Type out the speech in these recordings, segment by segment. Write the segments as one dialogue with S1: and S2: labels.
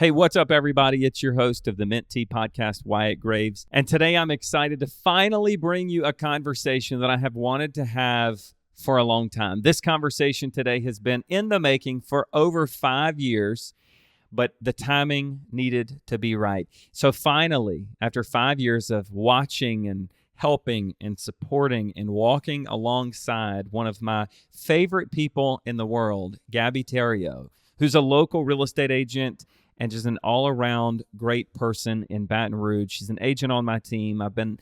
S1: Hey, what's up, everybody? It's your host of the Mint Tea Podcast, Wyatt Graves. And today I'm excited to finally bring you a conversation that I have wanted to have for a long time. This conversation today has been in the making for over 5 years, but the timing needed to be right. So finally, after 5 years of watching and helping and supporting and walking alongside one of my favorite people in the world, Gabby Theriot, who's a local real estate agent and just an all-around great person in Baton Rouge. She's an agent on my team. I've been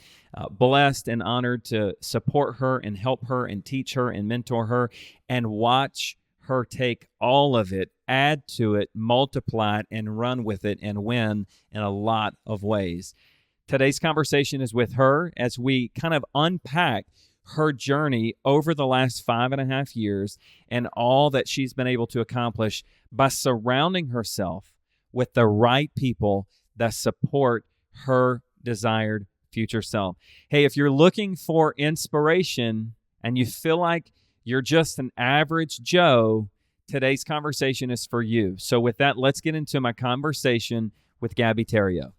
S1: blessed and honored to support her and help her and teach her and mentor her and watch her take all of it, add to it, multiply it, and run with it and win in a lot of ways. Today's conversation is with her as we kind of unpack her journey over the last 5.5 years and all that she's been able to accomplish by surrounding herself with the right people that support her desired future self. Hey, if you're looking for inspiration and you feel like you're just an average Joe, today's conversation is for you. So with that, let's get into my conversation with Gabby Theriot.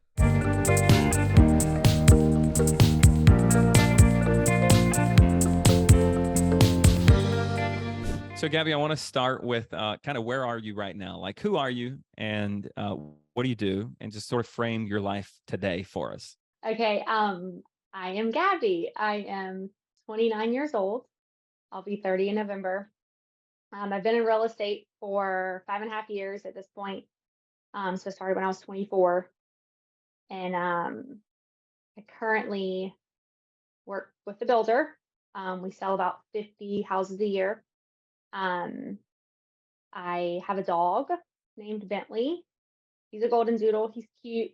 S1: So, Gabby, I want to start with kind of where are you right now? Like, who are you and what do you do? And just sort of frame your life today for us.
S2: Okay, I am Gabby. I am 29 years old. I'll be 30 in November. I've been in real estate for 5.5 years at this point. So I started when I was 24, and I currently work with the builder. We sell about 50 houses a year. I have a dog named Bentley. He's a golden doodle. He's cute.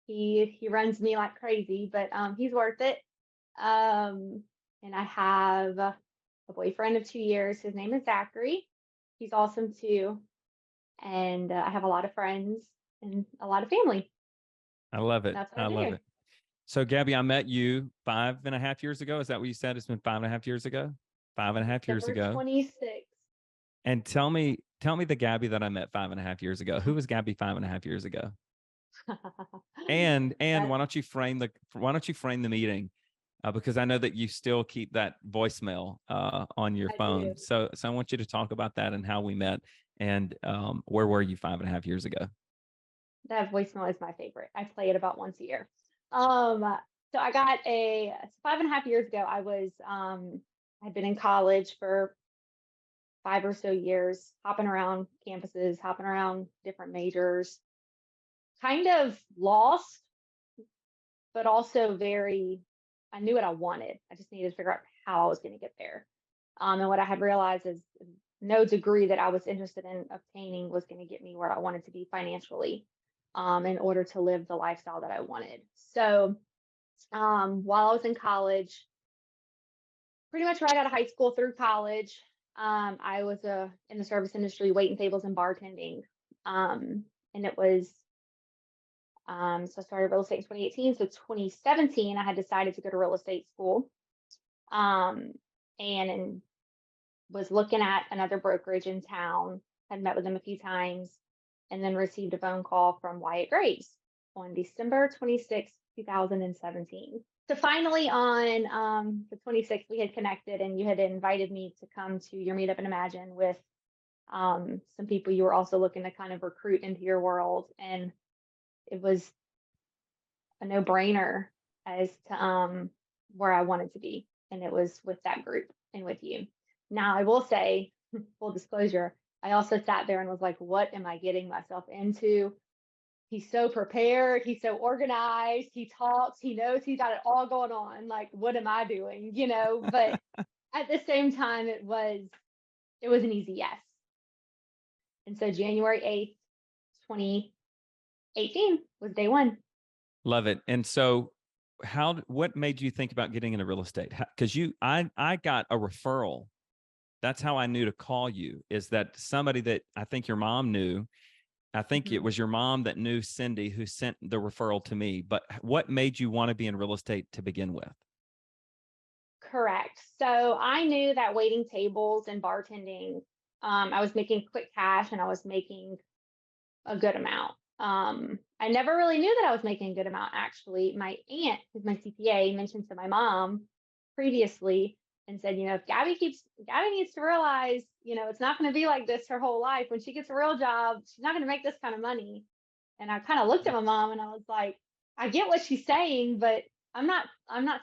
S2: He runs me like crazy, but he's worth it. And I have a boyfriend of 2 years. His name is Zachary. He's awesome too. And I have a lot of friends and a lot of family.
S1: I love it.
S2: That's what
S1: I
S2: I
S1: love
S2: do.
S1: it. So, Gabby, I met you 5.5 years ago. Is that what you said? It's been 5.5 years ago? 5.5 years
S2: December
S1: ago.
S2: 26th.
S1: And tell me the Gabby that I met 5.5 years ago. Who was Gabby 5.5 years ago? And
S2: That
S1: why don't you frame the meeting? Because I know that you still keep that voicemail on your
S2: I do.
S1: phone. So I want you to talk about that and how we met and where were you 5.5 years ago?
S2: That voicemail is my favorite. I play it about once a year. So I got 5.5 years ago. I'd been in college for 5 or so years, hopping around campuses, hopping around different majors, kind of lost, but also I knew what I wanted. I just needed to figure out how I was going to get there. And what I had realized is no degree that I was interested in obtaining was going to get me where I wanted to be financially, in order to live the lifestyle that I wanted. So while I was in college, pretty much right out of high school through college, I was in the service industry, waiting tables and bartending. And it was so I started real estate in 2018. So 2017, I had decided to go to real estate school, um, and was looking at another brokerage in town. Had met with them a few times, and then received a phone call from Wyatt Graves on December 26th, 2017. So finally, on the 26th, we had connected, and you had invited me to come to your meetup and Imagine with some people you were also looking to kind of recruit into your world, and it was a no-brainer as to where I wanted to be, and it was with that group and with you. Now, I will say, full disclosure, I also sat there and was like, what am I getting myself into? He's so prepared, he's so organized, he talks, he knows he's got it all going on. Like, what am I doing? But at the same time, it was an easy yes. And so January 8th, 2018 was day one.
S1: Love it. And so what made you think about getting into real estate? Because I got a referral. That's how I knew to call you, is that somebody that I think your mom knew. I think it was your mom that knew Cindy who sent the referral to me. But what made you want to be in real estate to begin with?
S2: Correct. So I knew that waiting tables and bartending, I was making quick cash and I was making a good amount. I never really knew that I was making a good amount. Actually, my aunt, who's my CPA, mentioned to my mom previously and said, if Gabby needs to realize, it's not going to be like this her whole life. When she gets a real job, she's not going to make this kind of money. And I kind of looked at my mom and I was like, I get what she's saying, but I'm not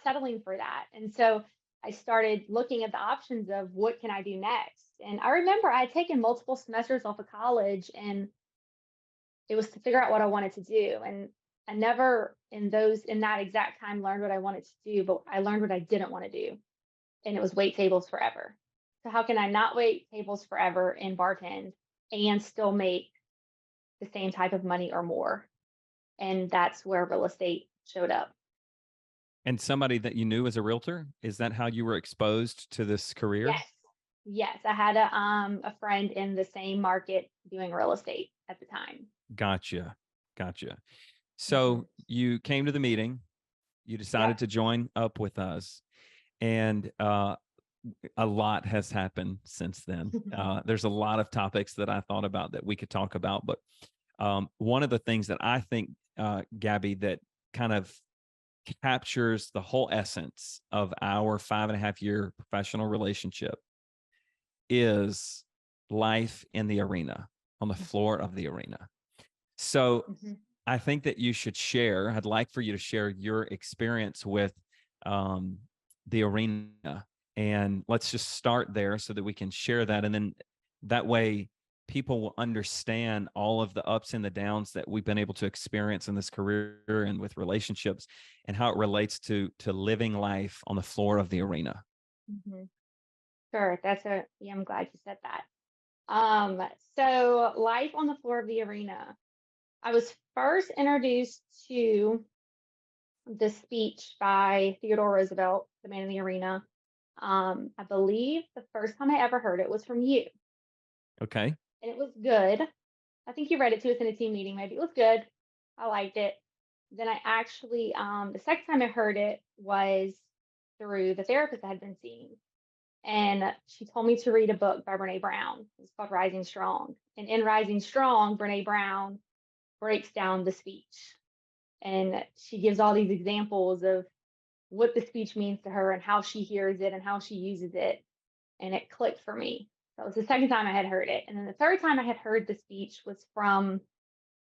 S2: settling for that. And so I started looking at the options of what can I do next. And I remember I had taken multiple semesters off of college, and it was to figure out what I wanted to do. And I never in that exact time learned what I wanted to do, but I learned what I didn't want to do. And it was wait tables forever. So how can I not wait tables forever and bartend and still make the same type of money or more? And that's where real estate showed up.
S1: And somebody that you knew as a realtor, is that how you were exposed to this career?
S2: Yes. Yes. I had a friend in the same market doing real estate at the time.
S1: Gotcha. Gotcha.
S2: Hmm.
S1: So you came to the meeting, you decided
S2: Yep.
S1: to join up with us, and a lot has happened since then. There's a lot of topics that I thought about that we could talk about, but one of the things that I think, Gabby, that kind of captures the whole essence of our 5.5 year professional relationship is life in the arena, on the floor of the arena. So
S2: Hmm.
S1: I think that you should share, I'd like for you to share your experience with um, the arena. And let's just start there so that we can share that. And then that way people will understand all of the ups and the downs that we've been able to experience in this career and with relationships, and how it relates to living life on the floor of the arena.
S2: Hmm. Sure. Yeah, I'm glad you said that. Um, so life on the floor of the arena. I was first introduced to the speech by Theodore Roosevelt, the man in the arena. I believe the first time I ever heard it was from you,
S1: Okay.
S2: and it was good. I think you read it to us in a team meeting. Maybe it was good. I liked it. Then I actually, the second time I heard it was through the therapist I had been seeing. And she told me to read a book by Brene Brown. It's called Rising Strong. And in Rising Strong, Brene Brown breaks down the speech. And she gives all these examples of what the speech means to her and how she hears it and how she uses it. And it clicked for me. That was the second time I had heard it. And then the third time I had heard the speech was from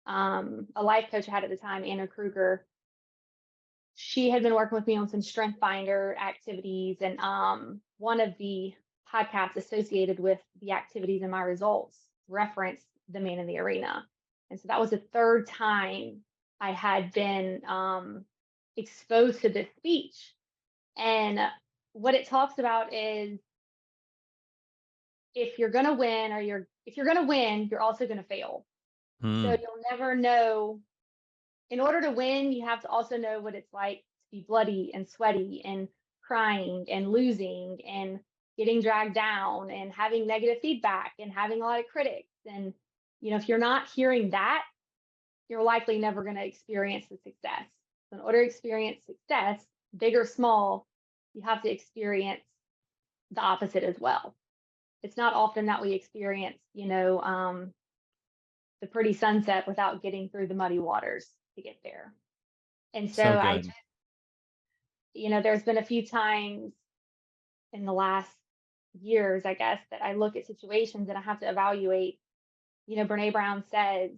S2: a life coach I had at the time, Anna Kruger. She had been working with me on some strength finder activities, and one of the podcasts associated with the activities and my results referenced the man in the arena. And so that was the third time I had been exposed to this speech. And what it talks about is, if you're going to win, if you're going to win, you're also going to fail. So
S1: Hmm.
S2: you'll never know. In order to win, you have to also know what it's like to be bloody and sweaty and crying and losing and getting dragged down and having negative feedback and having a lot of critics. And, if you're not hearing that, you're likely never going to experience the success. So in order to experience success, big or small, you have to experience the opposite as well. It's not often that we experience, the pretty sunset without getting through the muddy waters to get there. And so
S1: So good.
S2: there's been a few times in the last years, I guess, that I look at situations and I have to evaluate. Brene Brown says,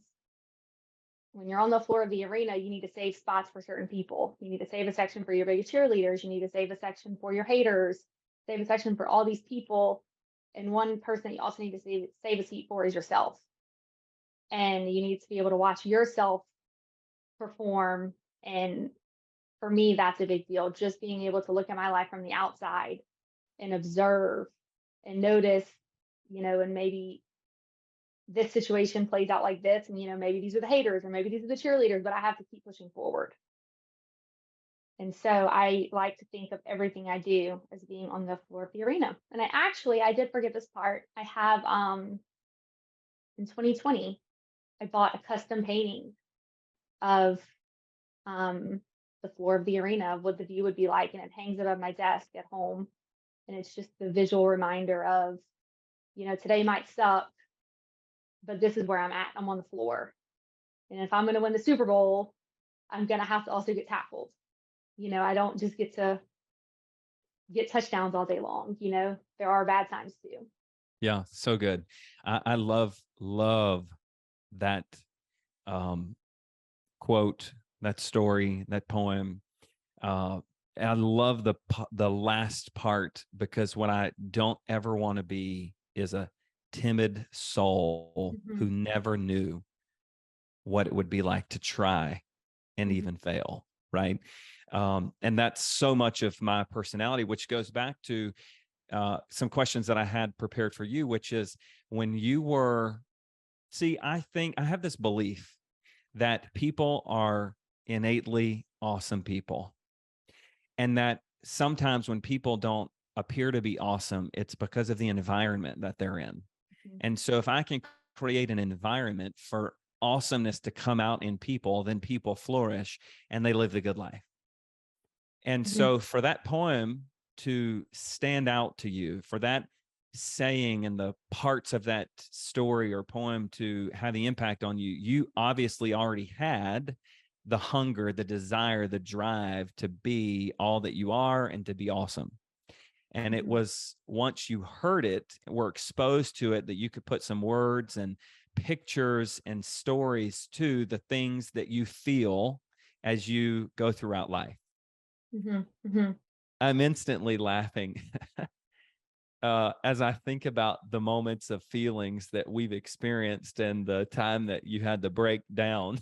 S2: when you're on the floor of the arena, you need to save spots for certain people. You need to save a section for your biggest cheerleaders. You need to save a section for your haters, save a section for all these people. And one person you also need to save a seat for is yourself. And you need to be able to watch yourself perform. And for me, that's a big deal. Just being able to look at my life from the outside and observe and notice, and maybe this situation plays out like this, and maybe these are the haters or maybe these are the cheerleaders, but I have to keep pushing forward. And so I like to think of everything I do as being on the floor of the arena. And I did forget this part. I have in 2020, I bought a custom painting of the floor of the arena, of what the view would be like, and it hangs above my desk at home. And it's just the visual reminder of, today might suck, but this is where I'm at. I'm on the floor. And if I'm going to win the Super Bowl, I'm going to have to also get tackled. I don't just get to get touchdowns all day long. There are bad times too.
S1: Yeah, so good. I love that um, quote, that story, that poem. I love the last part, because what I don't ever want to be is a timid soul
S2: Mm-hmm.
S1: who never knew what it would be like to try and
S2: Mm-hmm.
S1: even fail, right? And that's so much of my personality, which goes back to some questions that I had prepared for you, which is when you were, see, I think I have this belief that people are innately awesome people. And that sometimes when people don't appear to be awesome, it's because of the environment that they're in.
S2: Mm-hmm.
S1: And so if I can create an environment for awesomeness to come out in people, then people flourish and they live the good life. And
S2: Mm-hmm.
S1: so for that poem to stand out to you, for that saying and the parts of that story or poem to have the impact on you, you obviously already had the hunger, the desire, the drive to be all that you are and to be awesome. And it
S2: Mm-hmm.
S1: was once you heard it, were exposed to it, that you could put some words and pictures and stories to the things that you feel as you go throughout life.
S2: Mm-hmm. Mm-hmm.
S1: I'm instantly laughing as I think about the moments of feelings that we've experienced and the time that you had to break down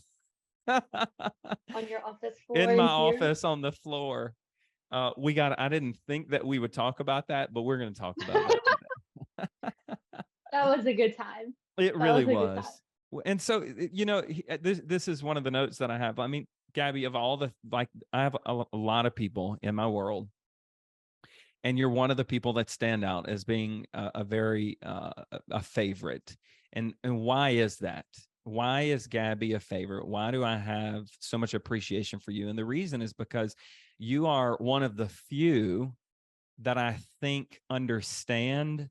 S2: On your office floor
S1: in my
S2: in here.
S1: office on the floor. I didn't think that we would talk about that, but we're going to talk about that today.
S2: That was a good time.
S1: It
S2: That
S1: really
S2: was a good time.
S1: was. And so, this is one of the notes that I have. I mean, Gabby, of all the, like, I have a lot of people in my world, and you're one of the people that stand out as being a very a favorite. And why is that? Why is Gabby a favorite? Why do I have so much appreciation for you? And the reason is because you are one of the few that I think understand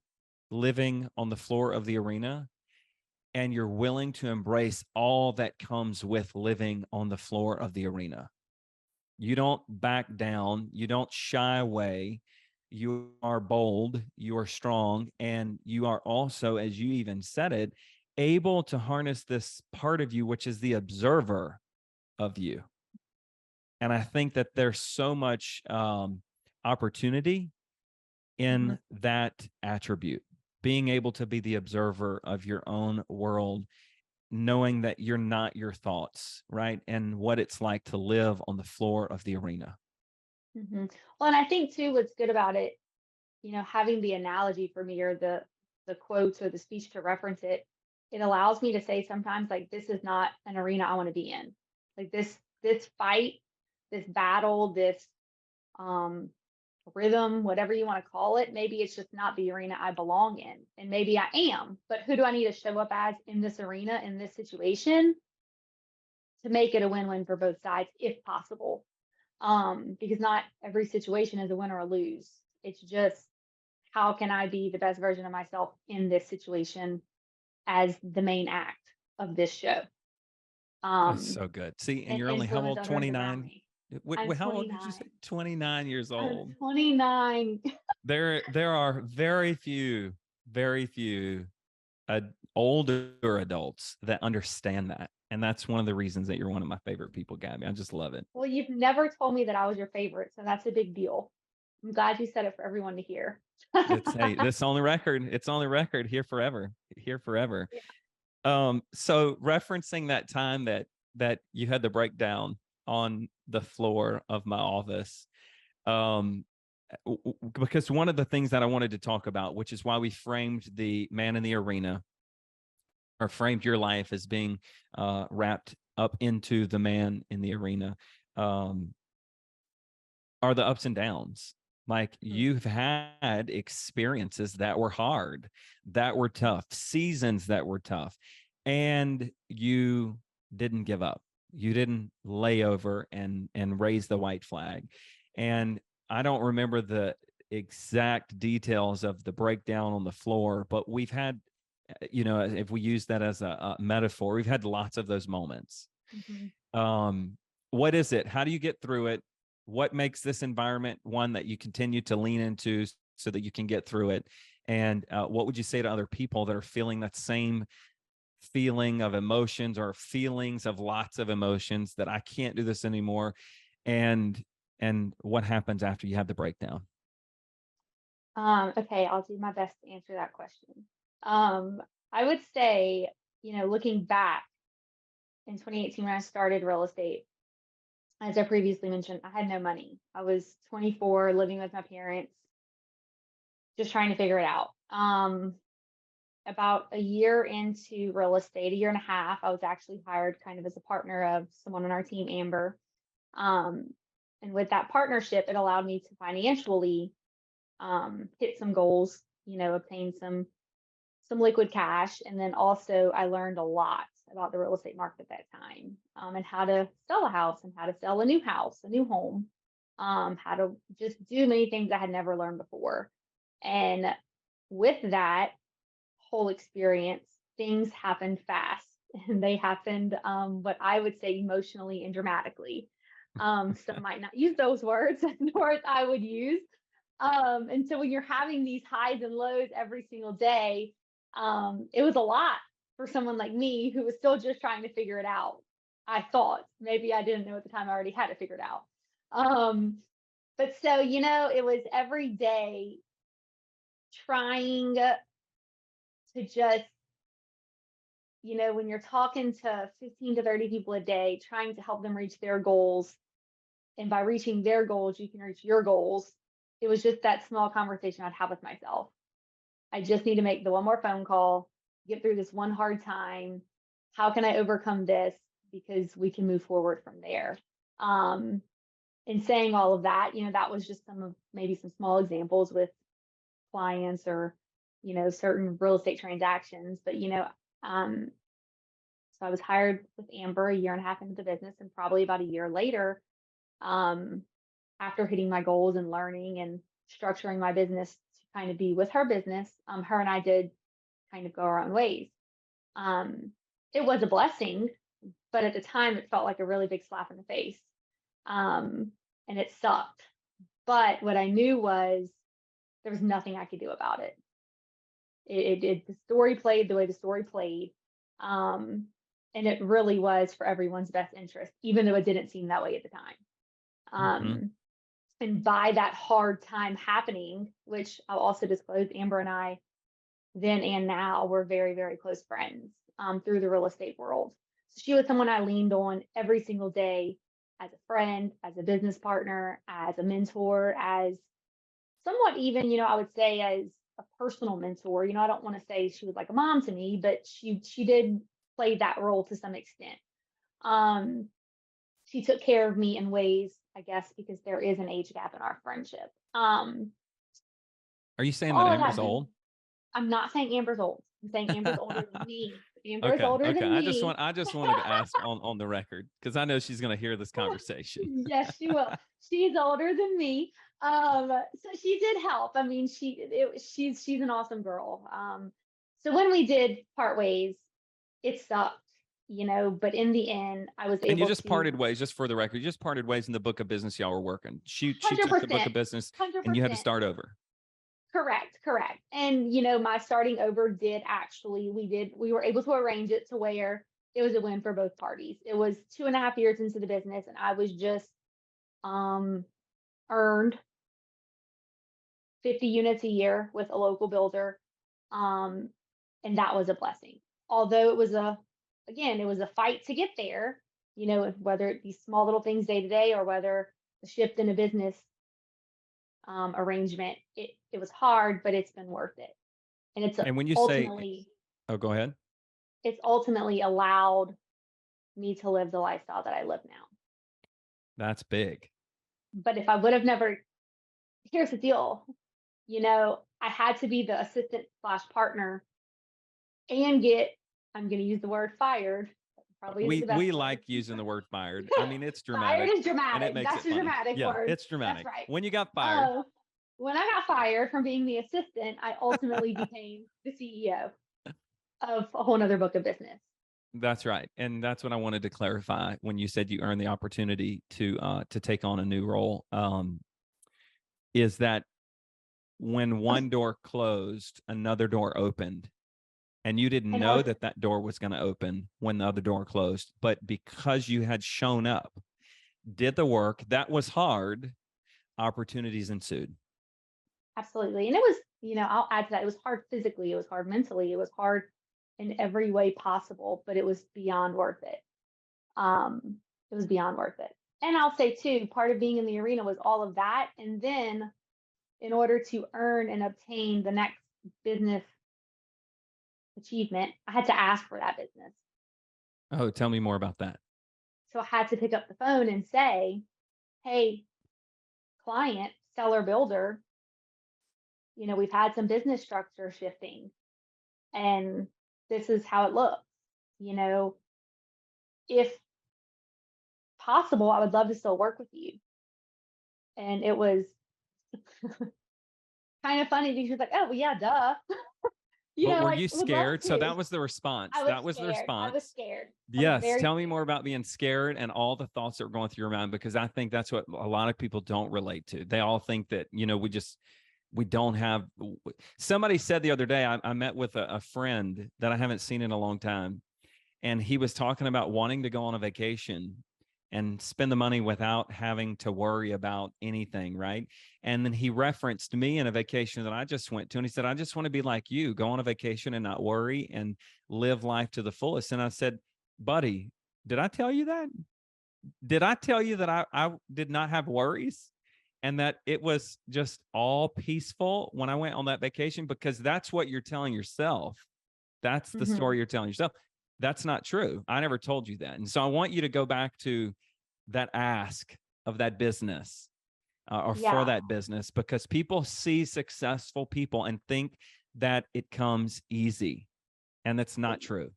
S1: living on the floor of the arena, and you're willing to embrace all that comes with living on the floor of the arena. You don't back down, you don't shy away. You are bold, you are strong, and you are also, as you even said it, able to harness this part of you, which is the observer of you. And I think that there's so much opportunity
S2: Mm-hmm.
S1: in that attribute, being able to be the observer of your own world, knowing that you're not your thoughts, right? And what it's like to live on the floor of the arena.
S2: Mm-hmm. Well, and I think too, what's good about it, having the analogy for me, or the quotes or the speech to reference it, it allows me to say sometimes, like, this is not an arena I want to be in. Like, this fight, this battle, this um rhythm, whatever you want to call it, maybe it's just not the arena I belong in. And maybe I am, but who do I need to show up as in this arena, in this situation, to make it a win-win for both sides if possible? Because not every situation is a win or a lose. It's just, how can I be the best version of myself in this situation as the main act of this show?
S1: That's
S2: Um,
S1: so good. See, and
S2: and
S1: you're only how
S2: influence
S1: old?
S2: others around
S1: 29?
S2: me. I'm
S1: How old did you say?
S2: 29.
S1: 29 years
S2: I'm
S1: old.
S2: 29.
S1: There are very few uh, older adults that understand that. And that's one of the reasons that you're one of my favorite people, Gabby. I just love it.
S2: Well, you've never told me that I was your favorite, so that's a big deal. I'm glad you said it for everyone to hear.
S1: It's, hey, this on the record. It's on the record, here forever, here forever.
S2: Yeah.
S1: So referencing that time that you had the breakdown on the floor of my office, um, because one of the things that I wanted to talk about, which is why we framed the man in the arena, or framed your life as being wrapped up into the man in the arena, um, are the ups and downs. Like, you've had experiences that were hard, that were tough, seasons that were tough, and you didn't give up. You didn't lay over and raise the white flag. And I don't remember the exact details of the breakdown on the floor, but we've had if we use that as a metaphor, we've had lots of those moments. What is it? How do you get through it? What makes this environment one that you continue to lean into so that you can get through it? And what would you say to other people that are feeling that same feeling of emotions or feelings of lots of emotions that I can't do this anymore? And what happens after you have the breakdown?
S2: Okay, I'll do my best to answer that question. I would say, looking back in 2018 when I started real estate, as I previously mentioned, I had no money. I was 24, living with my parents, just trying to figure it out. About a year into real estate, a year and a half, I was actually hired kind of as a partner of someone on our team, Amber. And with that partnership, it allowed me to financially hit some goals, obtain some liquid cash. And then also I learned a lot about the real estate market at that time, and how to sell a house and how to sell a new house, a new home, how to just do many things I had never learned before. And with that whole experience, things happened fast and they happened, what I would say emotionally and dramatically. Some might not use those words, nor I would use. And so when you're having these highs and lows every single day, it was a lot for someone like me who was still just trying to figure it out. I thought maybe I didn't know at the time I already had it figured out. But so, it was every day trying to just, when you're talking to 15 to 30 people a day, trying to help them reach their goals. And by reaching their goals, you can reach your goals. It was just that small conversation I'd have with myself. I just need to make the one more phone call, get through this one hard time. How can I overcome this? Because we can move forward from there. In saying all of that, that was just maybe some small examples with clients or, certain real estate transactions. But, so I was hired with Amber a year and a half into the business, and probably about a year later, after hitting my goals and learning and structuring my business to kind of be with her business, her and I did kind of go our own ways. It was a blessing, but at the time it felt like a really big slap in the face. And it sucked. But what I knew was there was nothing I could do about it. The story played the way the story played. And it really was for everyone's best interest, even though it didn't seem that way at the time. And by that hard time happening, which I'll also disclose, Amber and I, then and now, we're very, very close friends through the real estate world. So she was someone I leaned on every single day as a friend, as a business partner, as a mentor, as somewhat even, I would say as a personal mentor. I don't want to say she was like a mom to me, but she did play that role to some extent. She took care of me in ways, I guess, because there is an age gap in our friendship.
S1: Are you saying that Amber's old?
S2: I'm not saying Amber's old. I'm saying Amber's older than me. Amber's older than me.
S1: I just wanted to ask on the record, because I know she's going to hear this conversation.
S2: Yes, she will. She's older than me. So she did help. I mean, she's an awesome girl. So when we did part ways, it sucked, but in the end, I was able to.
S1: And you just parted ways, just for the record. You just parted ways in the book of business y'all were working. She took the book of business 100%. And you had to start over.
S2: Correct. And, my starting over did actually, we were able to arrange it to where it was a win for both parties. It was 2.5 years into the business, and I was just earned 50 units a year with a local builder. And that was a blessing. Although it was a fight to get there, whether it be small little things day to day or whether the shift in a business arrangement, it was hard, but it's been worth it. And
S1: when you
S2: ultimately,
S1: oh, go ahead.
S2: It's ultimately allowed me to live the lifestyle that I live now.
S1: That's big.
S2: But if I would have never, here's the deal, I had to be the assistant / partner and I'm going to use the word fired. Probably
S1: we like using the word fired. I mean, it's dramatic.
S2: Fired is dramatic.
S1: And it makes
S2: That's
S1: it
S2: a dramatic word.
S1: It's dramatic.
S2: That's right.
S1: When you got fired.
S2: When I got fired from being the assistant, I ultimately became the CEO. of a whole nother book of business.
S1: That's right. And that's what I wanted to clarify when you said you earned the opportunity to take on a new role. Is that when one door closed, another door opened, and you didn't
S2: And
S1: know
S2: also,
S1: that that door was going to open when the other door closed, but because you had shown up, did the work that was hard, opportunities ensued.
S2: absolutely. And it was, I'll add to that. It was hard physically. It was hard mentally. It was hard in every way possible, but it was beyond worth it. It was beyond worth it. And I'll say too, part of being in the arena was all of that. And then in order to earn and obtain the next business achievement, I had to ask for that business.
S1: Oh, tell me more about that.
S2: So I had to pick up the phone and say, hey, client, seller, builder, we've had some business structure shifting and this is how it looks. If possible, I would love to still work with you. And it was kind of funny because like, oh, well, yeah, duh.
S1: But were
S2: Like,
S1: you
S2: would love
S1: scared? So
S2: to.
S1: that was the response.
S2: I was
S1: That was the
S2: scared. I was
S1: response.
S2: scared. I was
S1: Yes.
S2: very
S1: Tell me
S2: scared.
S1: more about being scared and all the thoughts that were going through your mind, because I think that's what a lot of people don't relate to. They all think that, we don't have. Somebody said the other day, I met with a friend that I haven't seen in a long time. And he was talking about wanting to go on a vacation and spend the money without having to worry about anything, right? And then he referenced me in a vacation that I just went to, and he said, I just want to be like you, go on a vacation and not worry and live life to the fullest. And I said, buddy, did I tell you that? Did I tell you that I did not have worries and that it was just all peaceful when I went on that vacation? Because that's what you're telling yourself. That's the story you're telling yourself. That's not true. I never told you that. And so I want you to go back to that ask of that business or for
S2: Yeah.
S1: that business, because people see successful people and think that it comes easy. And that's not true.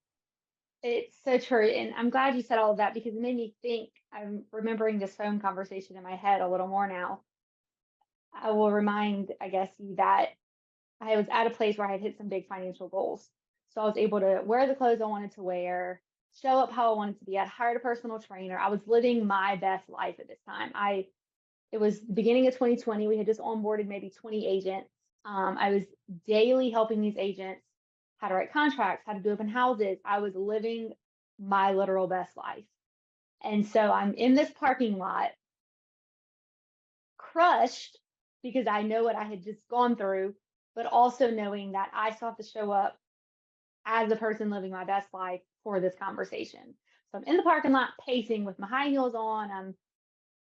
S2: It's so true. And I'm glad you said all of that because it made me think. I'm remembering this phone conversation in my head a little more now. I will remind, I guess, you that I was at a place where I had hit some big financial goals. So I was able to wear the clothes I wanted to wear, show up how I wanted to be. I hired a personal trainer. I was living my best life at this time. It was the beginning of 2020. We had just onboarded maybe 20 agents. I was daily helping these agents how to write contracts, how to do open houses. I was living my literal best life. And so I'm in this parking lot, crushed because I know what I had just gone through, but also knowing that I still have to show up as a person living my best life for this conversation. So I'm in the parking lot pacing with my high heels on. I'm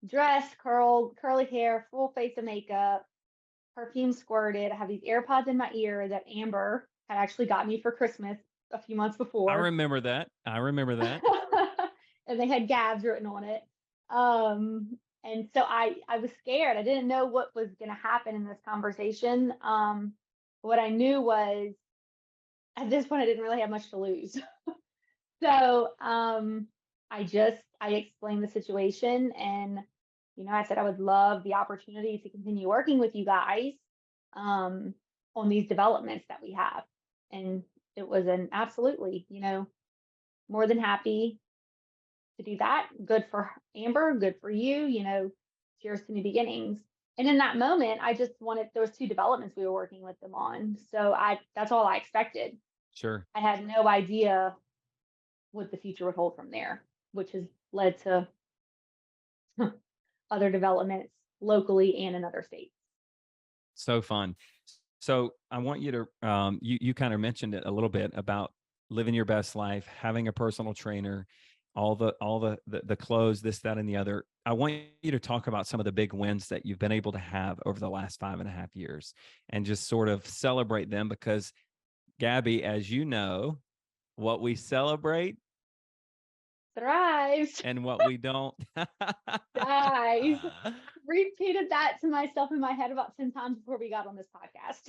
S2: dressed, curly hair, full face of makeup, perfume squirted. I have these AirPods in my ear that Amber had actually got me for Christmas a few months
S1: I
S2: before.
S1: remember that.
S2: And they had Gabs written on it. And so I was scared. I didn't know what was going to happen in this conversation. What I knew was at this point, I didn't really have much to lose. So I explained the situation and, I said I would love the opportunity to continue working with you guys on these developments that we have. And it was an absolutely, more than happy to do that. Good for Amber, good for you, cheers to new beginnings. And in that moment, I just wanted, there was 2 developments we were working with them on. So that's all I expected.
S1: Sure.
S2: I had no idea what the future would hold from there, which has led to other developments locally and in other states.
S1: So fun. So I want you to, you kind of mentioned it a little bit about living your best life, having a personal trainer, all the clothes, this, that, and the other. I want you to talk about some of the big wins that you've been able to have over the last 5.5 years and just sort of celebrate them, because Gabby, as you know, what we celebrate
S2: Thrives.
S1: and what we don't
S2: Dies. Repeated that to myself in my head about 10 times before we got on this podcast.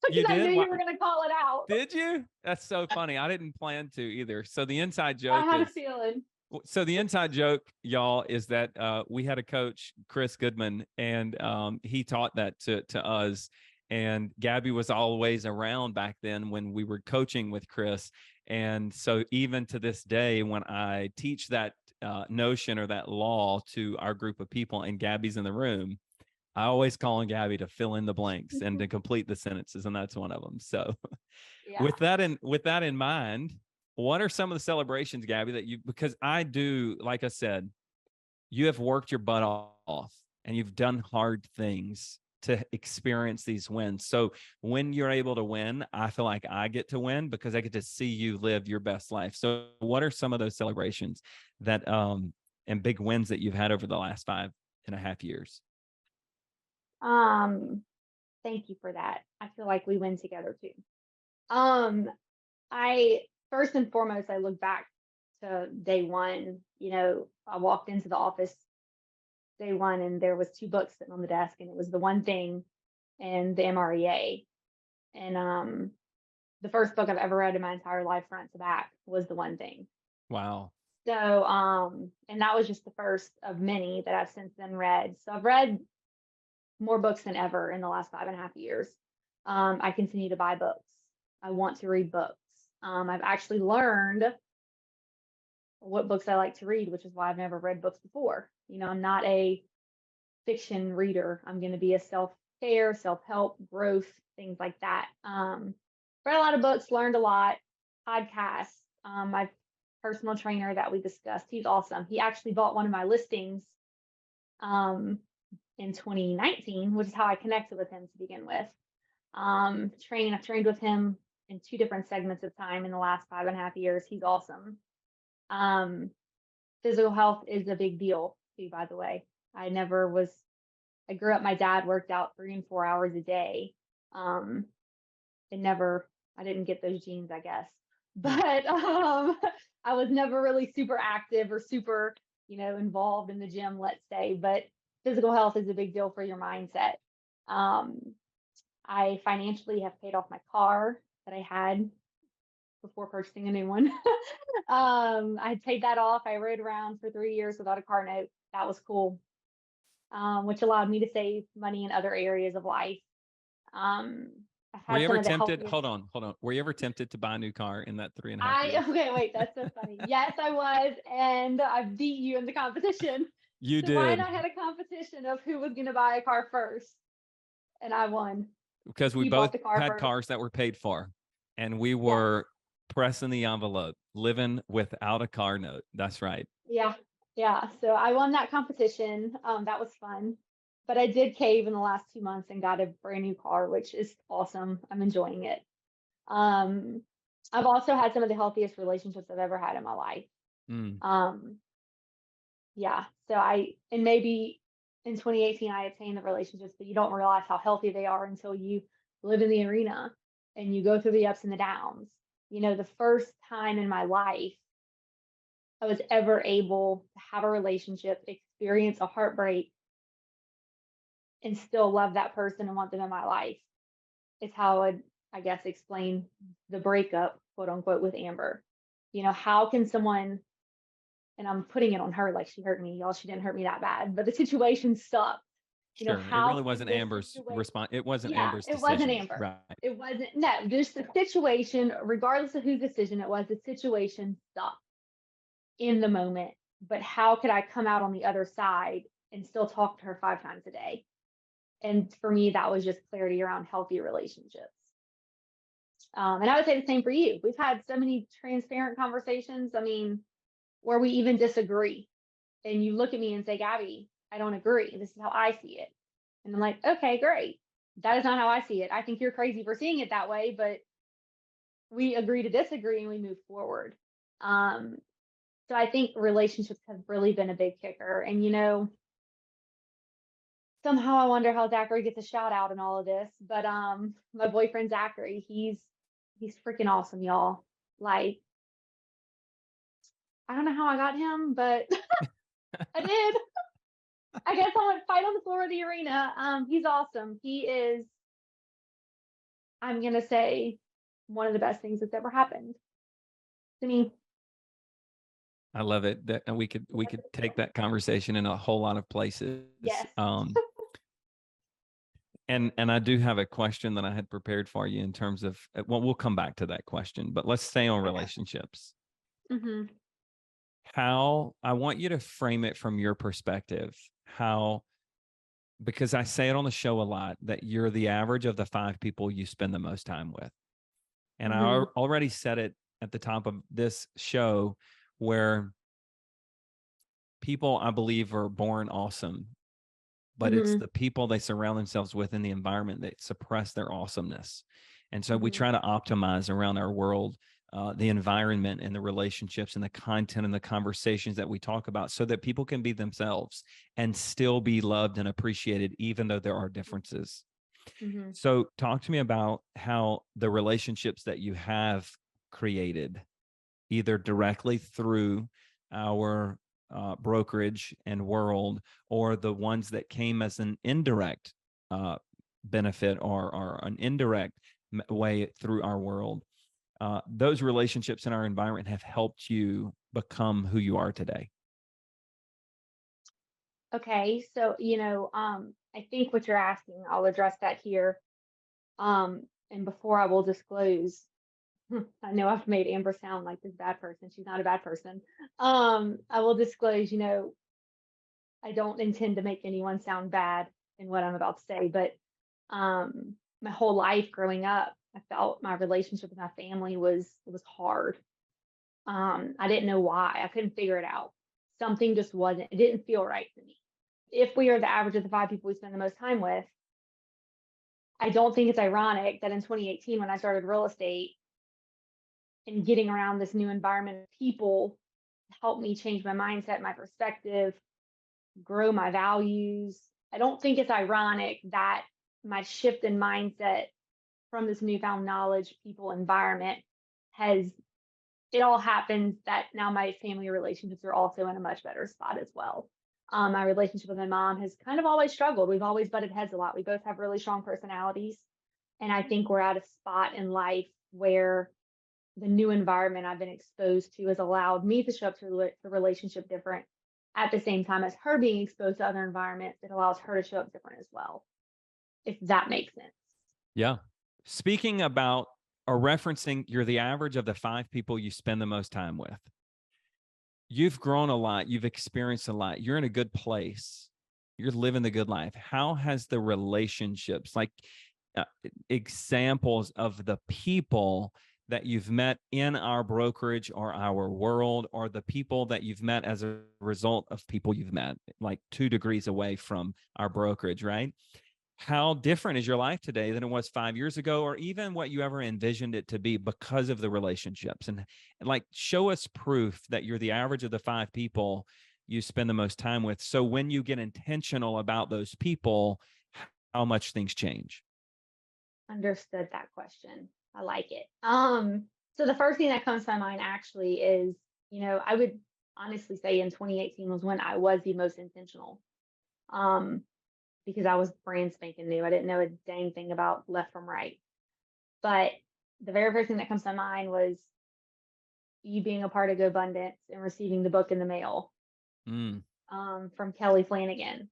S1: You
S2: Because I
S1: did?
S2: knew you were going to call it out.
S1: Did you? That's so funny. I didn't plan to either. So the inside
S2: I
S1: joke
S2: had a
S1: is,
S2: feeling.
S1: so the inside joke, y'all, is that we had a coach, Chris Goodman, and he taught that to us. And Gabby was always around back then when we were coaching with Chris. And so even to this day, when I teach that notion or that law to our group of people, and Gabby's in the room, I always call on Gabby to fill in the blanks and to complete the sentences, and that's one of them. So
S2: Yeah.
S1: with that in mind, what are some of the celebrations, Gabby, that you, because I do, like I said, you have worked your butt off and you've done hard things to experience these wins. So when you're able to win, I feel like I get to win because I get to see you live your best life. So what are some of those celebrations that and big wins that you've had over the last 5.5 years?
S2: Thank you for that. I feel like we win together too. I first and foremost, I look back to day one. I walked into the office day one and there was 2 books sitting on the desk, and it was The One Thing and the MREA. And the first book I've ever read in my entire life, front to back, was The One Thing.
S1: Wow.
S2: So, and that was just the first of many that I've since then read. So I've read more books than ever in the last 5.5 years. I continue to buy books. I want to read books. I've actually learned what books I like to read, which is why I've never read books before. I'm not a fiction reader. I'm going to be a self-care, self-help, growth, things like that. Read a lot of books, learned a lot, podcasts. My personal trainer that we discussed, he's awesome. He actually bought one of my listings in 2019, which is how I connected with him to begin with. I've trained with him in 2 different segments of time in the last 5.5 years. He's awesome. Physical health is a big deal too, by the way. I grew up, my dad worked out 3 and 4 hours a day. I didn't get those genes, I guess, but I was never really super active or super, involved in the gym, let's say, but physical health is a big deal for your mindset. I financially have paid off my car that I had before purchasing a new one. I paid that off. I rode around for 3 years without a car note. That was cool, which allowed me to save money in other areas of life.
S1: Were you ever tempted? Hold on. Were you ever tempted to buy a new car in that 3.5 years?
S2: Okay, wait, that's so funny. Yes, I was, and I beat you in the competition.
S1: You
S2: so
S1: did.
S2: Ryan and I had a competition of who was going to buy a car first, and I won.
S1: Because we both had cars that were paid for, and we were pressing the envelope, living without a car note. That's right.
S2: Yeah. So I won that competition. That was fun. But I did cave in the last 2 months and got a brand new car, which is awesome. I'm enjoying it. I've also had some of the healthiest relationships I've ever had in my life. Yeah. So maybe in 2018 I attained the relationships, but you don't realize how healthy they are until you live in the arena and you go through the ups and the downs. The first time in my life I was ever able to have a relationship, experience a heartbreak, and still love that person and want them in my life. It's how I guess, explain the breakup, quote unquote, with Amber. How can someone, and I'm putting it on her like she hurt me, y'all, she didn't hurt me that bad, but the situation sucked.
S1: Sure. It really wasn't Amber's response. It wasn't Amber's decision.
S2: It wasn't Amber.
S1: Right.
S2: It wasn't, no, just the situation, regardless of whose decision it was, the situation sucked in the moment. But how could I come out on the other side and still talk to her 5 times a day? And for me, that was just clarity around healthy relationships. And I would say the same for you. We've had so many transparent conversations, where we even disagree. And you look at me and say, Gabby, I don't agree. This is how I see it. And I'm like, okay, great. That is not how I see it. I think you're crazy for seeing it that way, but we agree to disagree and we move forward. So I think relationships have really been a big kicker. And, somehow I wonder how Zachary gets a shout out in all of this, but my boyfriend Zachary, he's freaking awesome, y'all. Like, I don't know how I got him, but I did. I guess I went fight on the floor of the arena. He's awesome. He is, I'm gonna say, one of the best things that's ever happened to me.
S1: I love it. And we could take that conversation in a whole lot of places.
S2: Yes.
S1: And I do have a question that I had prepared for you in terms of, well, we'll come back to that question, but let's stay on relationships.
S2: Mm-hmm.
S1: How, I want you to frame it from your perspective, how, because I say it on the show a lot, that you're the average of the 5 people you spend the most time with. And I
S2: Mm-hmm.
S1: already said it at the top of this show, where people, I believe, are born awesome, but it's
S2: Mm-hmm.
S1: the people they surround themselves with in the environment that suppress their awesomeness. And so we
S2: Mm-hmm.
S1: try to optimize around our world, the environment and the relationships and the content and the conversations that we talk about, so that people can be themselves and still be loved and appreciated, even though there are differences.
S2: Mm-hmm.
S1: So talk to me about how the relationships that you have created, either directly through our brokerage and world, or the ones that came as an indirect benefit, or an indirect way through our world. Those relationships in our environment have helped you become who you are today.
S2: Okay, so I think what you're asking, I'll address that here. And before I will disclose, I know I've made Amber sound like this bad person. She's not a bad person. I will disclose, I don't intend to make anyone sound bad in what I'm about to say, but my whole life growing up, I felt my relationship with my family was hard. I didn't know why. I couldn't figure it out. Something just wasn't. It didn't feel right to me. If we are the average of the 5 people we spend the most time with, I don't think it's ironic that in 2018, when I started real estate and getting around this new environment of people, helped me change my mindset, my perspective, grow my values. I don't think it's ironic that my shift in mindset from this newfound knowledge, people, environment has, it all happens that now my family relationships are also in a much better spot as well. My relationship with my mom has kind of always struggled. We've always butted heads a lot. We both have really strong personalities. And I think we're at a spot in life where the new environment I've been exposed to has allowed me to show up to the relationship different. At the same time as her being exposed to other environments, it allows her to show up different as well, if that makes sense.
S1: Yeah. Speaking about, or referencing, you're the average of the 5 people you spend the most time with. You've grown a lot. You've experienced a lot. You're in a good place. You're living the good life. How has the relationships, like examples of the people that you've met in our brokerage or our world, or the people that you've met as a result of people you've met, like 2 degrees away from our brokerage, right? How different is your life today than it was 5 years ago, or even what you ever envisioned it to be, because of the relationships? And like, show us proof that you're the average of the 5 people you spend the most time with. So when you get intentional about those people, how much things change.
S2: Understood that question. I like it. So the first thing that comes to my mind actually is, I would honestly say in 2018 was when I was the most intentional. Because I was brand spanking new. I didn't know a dang thing about left from right. But the very first thing that comes to mind was you being a part of Go Abundance and receiving the book in the mail
S1: Mm.
S2: from Kelly Flanagan,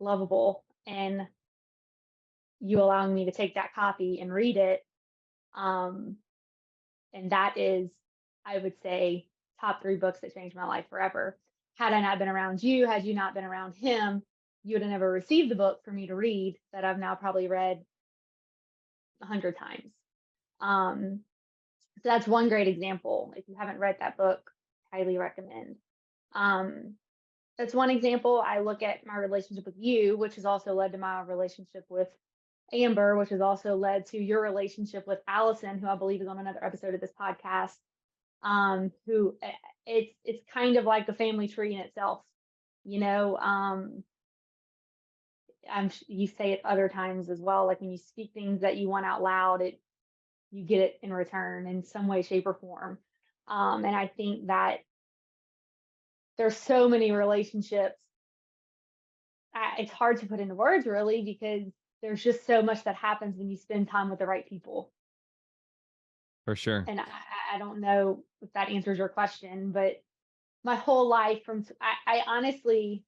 S2: Loveable, and you allowing me to take that copy and read it. And that is, I would say, top 3 books that changed my life forever. Had I not been around you, had you not been around him, you would have never received the book for me to read that I've now probably read 100 times. So that's one great example. If you haven't read that book, highly recommend. That's one example. I look at my relationship with you, which has also led to my relationship with Amber, which has also led to your relationship with Allison, who I believe is on another episode of this podcast. Who it's kind of like a family tree in itself. You say it other times as well. Like when you speak things that you want out loud, you get it in return in some way, shape, or form. And I think that there's so many relationships. It's hard to put into words really, because there's just so much that happens when you spend time with the right people.
S1: For sure.
S2: And I don't know if that answers your question, but my whole life I honestly,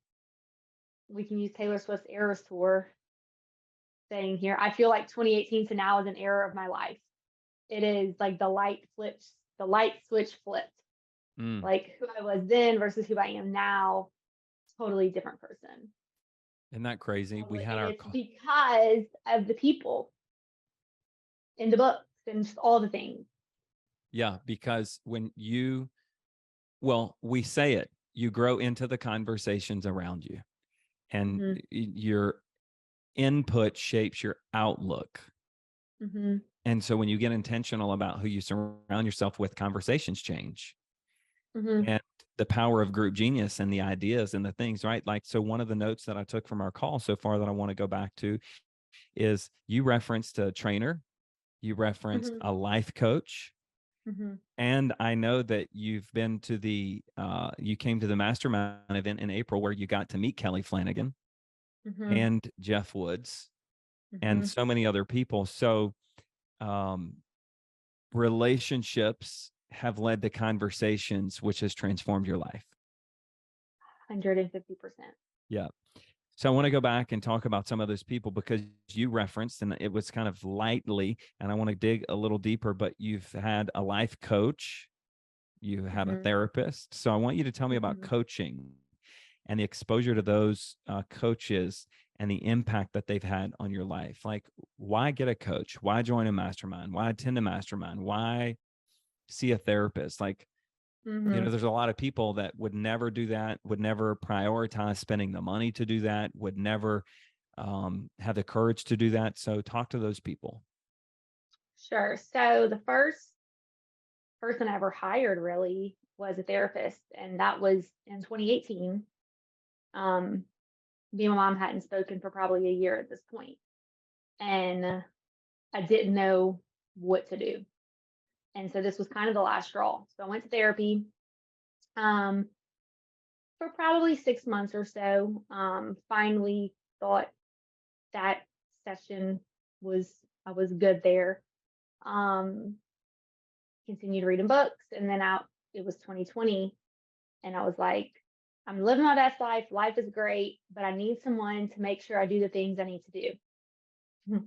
S2: we can use Taylor Swift's Eras Tour. saying here. I feel like 2018 to now is an era of my life. It is like the light switch flipped.
S1: Mm.
S2: Like who I was then versus who I am now, totally different person.
S1: Isn't that crazy? We had
S2: And
S1: our
S2: it's because of the people in the books and just all the things.
S1: yeah, because we say it, you grow into the conversations around you, and
S2: Mm-hmm.
S1: your input shapes your outlook.
S2: Mm-hmm.
S1: And so when you get intentional about who you surround yourself with, conversations change.
S2: Mm-hmm.
S1: And the power of group genius and the ideas and the things, right? Like, so one of the notes that I took from our call so far that I want to go back to is you referenced a trainer, you referenced
S2: Mm-hmm.
S1: a life coach.
S2: Mm-hmm.
S1: And I know that you've been to you came to the mastermind event in April where you got to meet Kelly Flanagan
S2: Mm-hmm.
S1: and Jeff Woods and
S2: Mm-hmm.
S1: so many other people. So, um, relationships have led to conversations, which has transformed your life.
S2: 150%.
S1: Yeah. So I want to go back and talk about some of those people because you referenced, and it was kind of lightly, and I want to dig a little deeper, but you've had a life coach, you had a
S2: Mm-hmm.
S1: therapist. So I want you to tell me about
S2: Mm-hmm.
S1: coaching and the exposure to those coaches and the impact that they've had on your life. Like, why get a coach? Why join a mastermind? Why attend a mastermind? Why see a therapist? Like,
S2: Mm-hmm.
S1: there's a lot of people that would never do that, would never prioritize spending the money to do that, would never have the courage to do that. So talk to those people.
S2: Sure. So the first person I ever hired really was a therapist, and that was in 2018. Um, Me and my mom hadn't spoken for probably a year at this point, and I didn't know what to do. And so this was kind of the last straw. So I went to therapy um, for probably 6 months or so. Finally thought that session was I was good there. Um, Continued reading books, and then out it was 2020, and I was like, I'm living my best life. Life is great, but I need someone to make sure I do the things I need to do.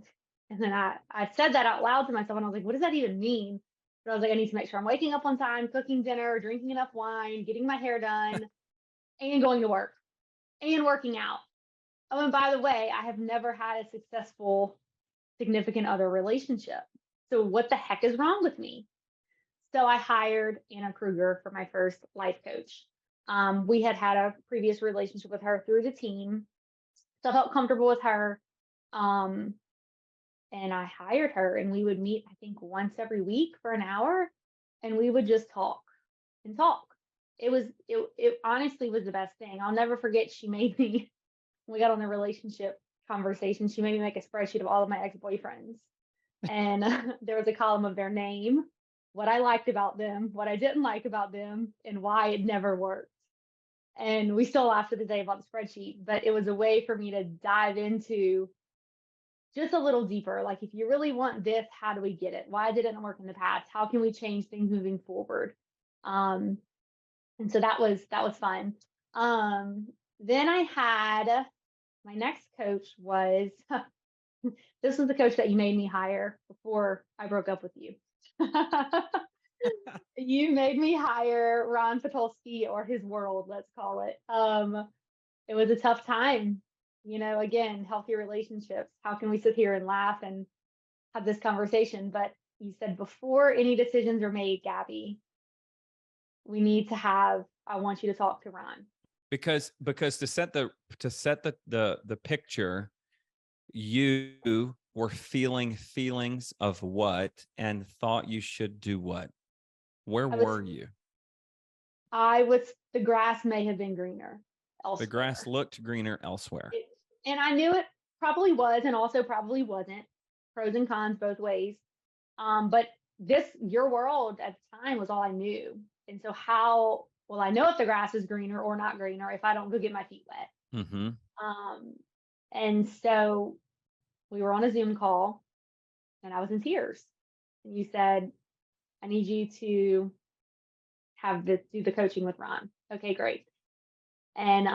S2: And then I said that out loud to myself, and I was like, what does that even mean? But I was like, I need to make sure I'm waking up on time, cooking dinner, drinking enough wine, getting my hair done, and going to work and working out. Oh, and by the way, I have never had a successful significant other relationship. So what the heck is wrong with me? So I hired Anna Kruger for my first life coach. We had had a previous relationship with her through the team, so I felt comfortable with her. Um, and I hired her, and we would meet, I think, once every week for an hour, and we would just talk and talk. It honestly was the best thing. I'll never forget. She made me when we got on the relationship conversation. She made me make a spreadsheet of all of my ex boyfriends, and there was a column of their name, what I liked about them, what I didn't like about them, and why it never worked. And we still laugh to the day about the spreadsheet, but it was a way for me to dive into just a little deeper. Like, if you really want this, how do we get it? Why did it not work in the past? How can we change things moving forward? Um, and so that was fun. Then I had my next coach was this was the coach that you made me hire before I broke up with you. You made me hire Ron Patulski, or his world, let's call it. It was a tough time. Again, healthy relationships. How can we sit here and laugh and have this conversation? But you said before any decisions are made, Gabby, I want you to talk to Ron.
S1: Because to set the picture, you were feeling feelings of what and thought you should do what? Where
S2: I was,
S1: were you?
S2: the grass may have been greener
S1: The grass
S2: elsewhere.
S1: looked greener elsewhere.
S2: And I knew it probably was, and also probably wasn't. Pros and cons both ways. But your world at the time was all I knew. And so how will I know if the grass is greener or not greener if I don't go get my feet wet?
S1: Mm-hmm.
S2: Um, and so we were on a Zoom call, and I was in tears. And you said, I need you to do the coaching with Ron. Okay, great. And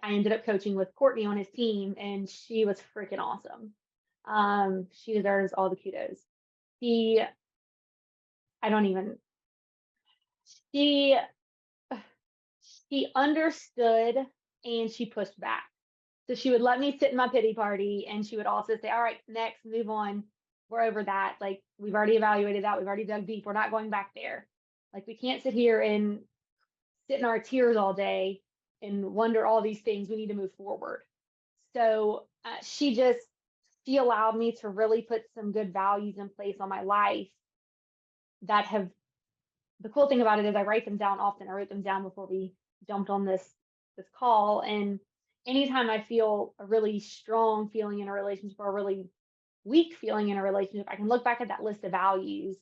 S2: I ended up coaching with Courtney on his team, and she was freaking awesome. She deserves all the kudos. She, I don't even, she, she understood and she pushed back. So she would let me sit in my pity party, and she would also say, all right, next, move on. We're over that. Like, we've already evaluated that. We've already dug deep. We're not going back there. Like, we can't sit here and sit in our tears all day and wonder all these things. We need to move forward. So she allowed me to really put some good values in place on my life that have, the cool thing about it is I write them down often. I wrote them down before we jumped on this call. And anytime I feel a really strong feeling in a relationship or a really weak feeling in a relationship, I can look back at that list of values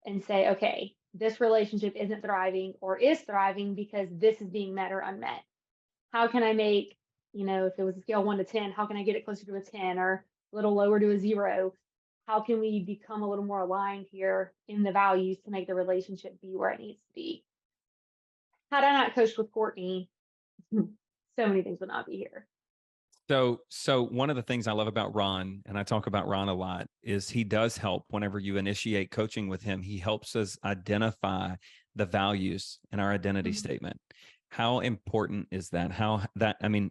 S2: and say, okay, this relationship isn't thriving or is thriving because this is being met or unmet. How can I make, if it was a scale 1 to 10, how can I get it closer to a 10 or a little lower to a 0? How can we become a little more aligned here in the values to make the relationship be where it needs to be? Had I not coached with Courtney, so many things would not be here.
S1: So one of the things I love about Ron, and I talk about Ron a lot, is he does help whenever you initiate coaching with him. He helps us identify the values in our identity statement. How important is that?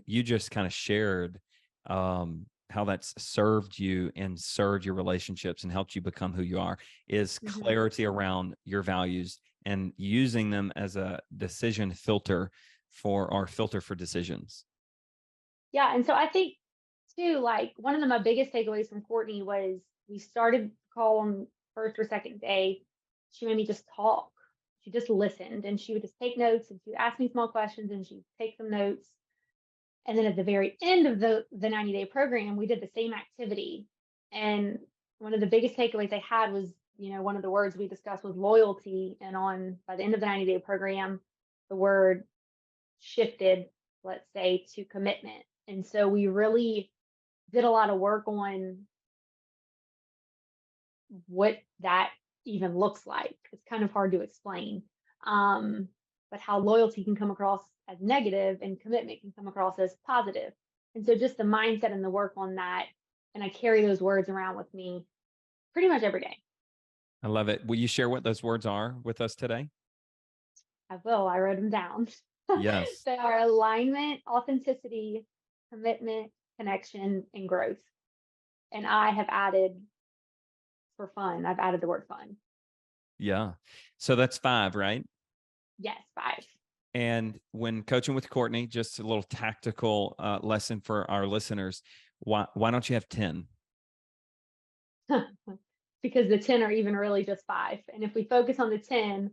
S1: You just kind of shared how that's served you and served your relationships and helped you become who you are, is clarity around your values and using them as a decision filter for decisions.
S2: Yeah. And so I think too, like one of my biggest takeaways from Courtney was we started the call on first or second day. She made me just talk. She just listened, and she would just take notes, and she would ask me small questions, and she'd take some notes. And then at the very end of the 90-day program, we did the same activity. And one of the biggest takeaways I had was, one of the words we discussed was loyalty. And by the end of the 90-day program, the word shifted, let's say, to commitment. And so we really did a lot of work on what that even looks like. It's kind of hard to explain. But how loyalty can come across as negative and commitment can come across as positive. And so just the mindset and the work on that. And I carry those words around with me pretty much every day.
S1: I love it. Will you share what those words are with us today?
S2: I will. I wrote them down.
S1: Yes.
S2: They are alignment, authenticity, commitment, connection, and growth. And I have added for fun. I've added the word fun.
S1: Yeah. So that's 5, right?
S2: Yes, 5.
S1: And when coaching with Courtney, just a little tactical lesson for our listeners. Why don't you have 10?
S2: Because the 10 are even really just 5. And if we focus on the 10,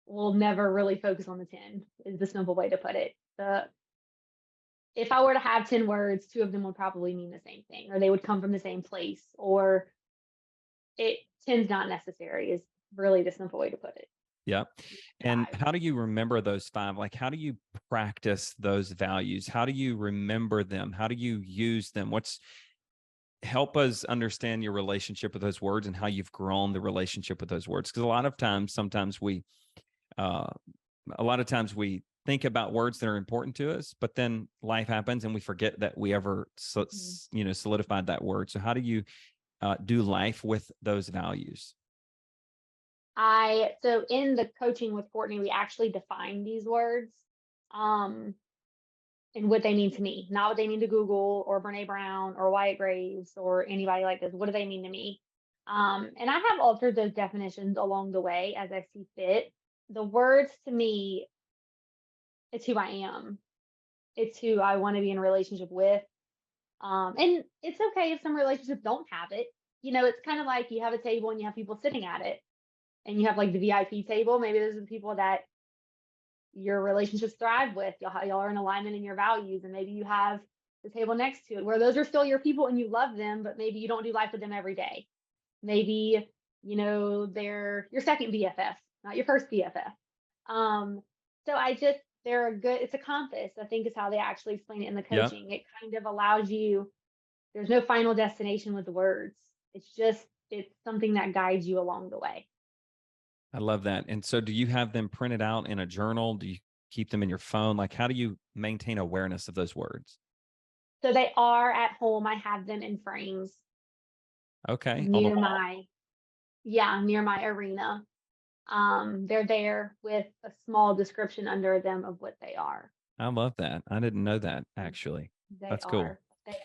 S2: we'll never really focus on the 10 is the simple way to put it. If I were to have 10 words, 2 of them would probably mean the same thing, or they would come from the same place, or 10's not necessary is really the simple way to put it.
S1: Yeah. And how do you remember those 5? Like, how do you practice those values? How do you remember them? How do you use them? Help us understand your relationship with those words and how you've grown the relationship with those words. Because a lot of times we think about words that are important to us, but then life happens and we forget that we ever, solidified that word. So how do you do life with those values?
S2: So in the coaching with Courtney, we actually define these words and what they mean to me, not what they mean to Google or Brene Brown or Wyatt Graves or anybody like this. What do they mean to me? And I have altered those definitions along the way as I see fit. The words to me, it's who I am. It's who I want to be in a relationship with. And it's okay if some relationships don't have it. It's kind of like you have a table and you have people sitting at it. And you have like the VIP table. Maybe those are the people that your relationships thrive with. Y'all are in alignment in your values. And maybe you have the table next to it where those are still your people and you love them, but maybe you don't do life with them every day. Maybe, they're your second BFF, not your first BFF. So it's a compass, I think is how they actually explain it in the coaching. Yep. It kind of allows you, there's no final destination with the words. It's something that guides you along the way.
S1: I love that. And so do you have them printed out in a journal? keep them in your phone? Like, how do you maintain awareness of those words?
S2: So they are at home. I have them in frames
S1: Okay. On the
S2: near
S1: wall.
S2: near my arena. They're there with a small description under them of what they are.
S1: I love that. I didn't know that, actually.
S2: They
S1: That's cool.
S2: are. They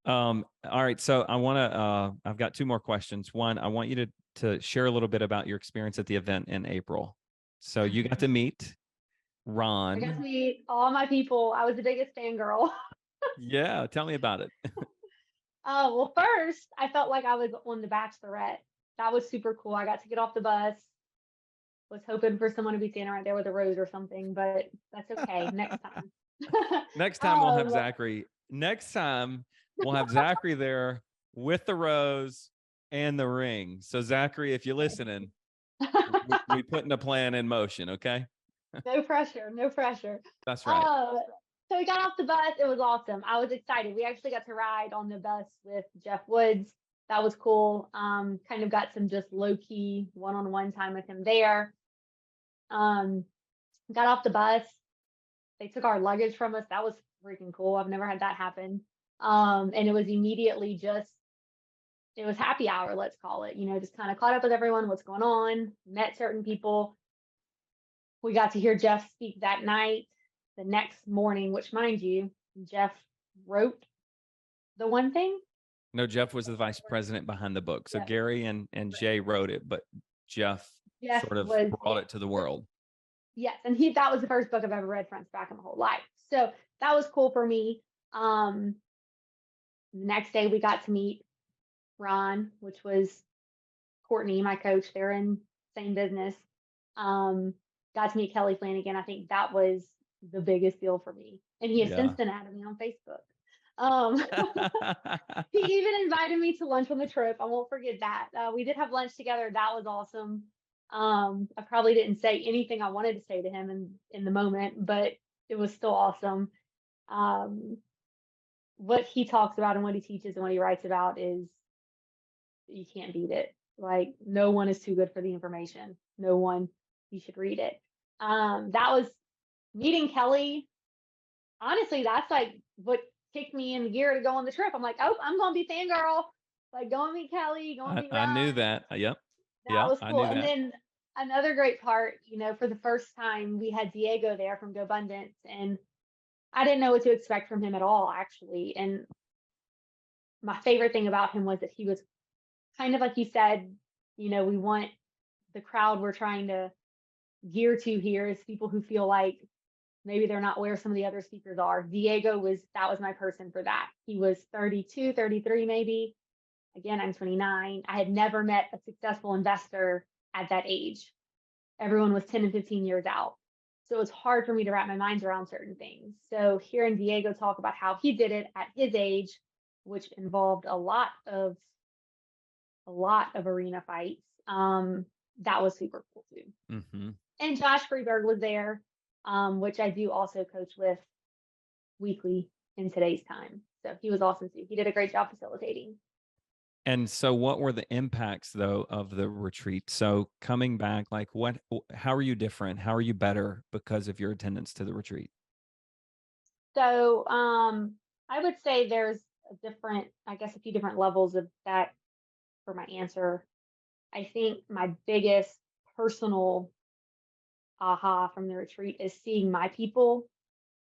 S2: are.
S1: All right. So I want to, I've got two more questions. One, I want you to share a little bit about your experience at the event in April. So you got to meet
S2: I got to
S1: Ron.
S2: meet all my people. I was the biggest fangirl.
S1: Yeah. Tell me about it.
S2: Well, first, I felt like I was on The Bachelorette. That was super cool. I got to get off the bus. Was hoping for someone to be standing right there with a rose or something, but that's okay. Next time.
S1: Next time we'll have
S2: Um,
S1: Zachary. Next time we'll have Zachary there with the rose and the ring. So Zachary, if you're listening, we putting a plan in motion. Okay.
S2: no pressure. No pressure.
S1: That's right.
S2: So we got off the bus. It was awesome. I was excited. We actually got to ride on the bus with Jeff Woods. That was cool. Kind of got some just low key one-on-one time with him there. Got off the bus. They took our luggage from us. That was freaking cool. I've never had that happen. And it was immediately it was happy hour, let's call it, just kind of caught up with everyone, what's going on, met certain people. We got to hear Jeff speak that night. The next morning, which mind you, Jeff wrote the one thing.
S1: No, Jeff was the vice president behind the book. So
S2: Yeah.
S1: Gary and Jay wrote it, but Jeff sort of brought it to the world.
S2: Yes, and that was the first book I've ever read front to back in my whole life. So that was cool for me. The next day we got to meet Ron, which was Courtney, my coach. They're in same business. Got to meet Kelly Flanagan. I think that was the biggest deal for me. And he has since then added me on Facebook. He even invited me to lunch on the trip. I won't forget that. We did have lunch together. That was awesome. I probably didn't say anything I wanted to say to him in the moment, but it was still awesome. What he talks about and what he teaches and what he writes about is, you can't beat it. Like, no one is too good for the information. No one. You should read it. That was meeting Kelly. Honestly, that's like what kicked me in gear to go on the trip. I'm like, oh, I'm gonna be fangirl. Like, go and meet Kelly. Go and meet Ron.
S1: I knew that. Yep.
S2: That was cool. And then another great part, for the first time, we had Diego there from Go Abundance, and I didn't know what to expect from him at all, actually. And my favorite thing about him was that he was kind of like you said, we want the crowd we're trying to gear to here is people who feel like maybe they're not where some of the other speakers are. That was my person for that. He was 32, 33 maybe. Again, I'm 29. I had never met a successful investor at that age. Everyone was 10 and 15 years out. So it was hard for me to wrap my mind around certain things. So hearing Diego talk about how he did it at his age, which involved a lot of arena fights, that was super cool too.
S1: Mm-hmm.
S2: And Josh Freeberg was there, which I do also coach with weekly in today's time. So he was awesome too. He did a great job facilitating.
S1: And so what were the impacts though of the retreat? So coming back, like how are you different? How are you better because of your attendance to the retreat?
S2: So I would say there's a few different levels of that for my answer. I think my biggest personal aha from the retreat is seeing my people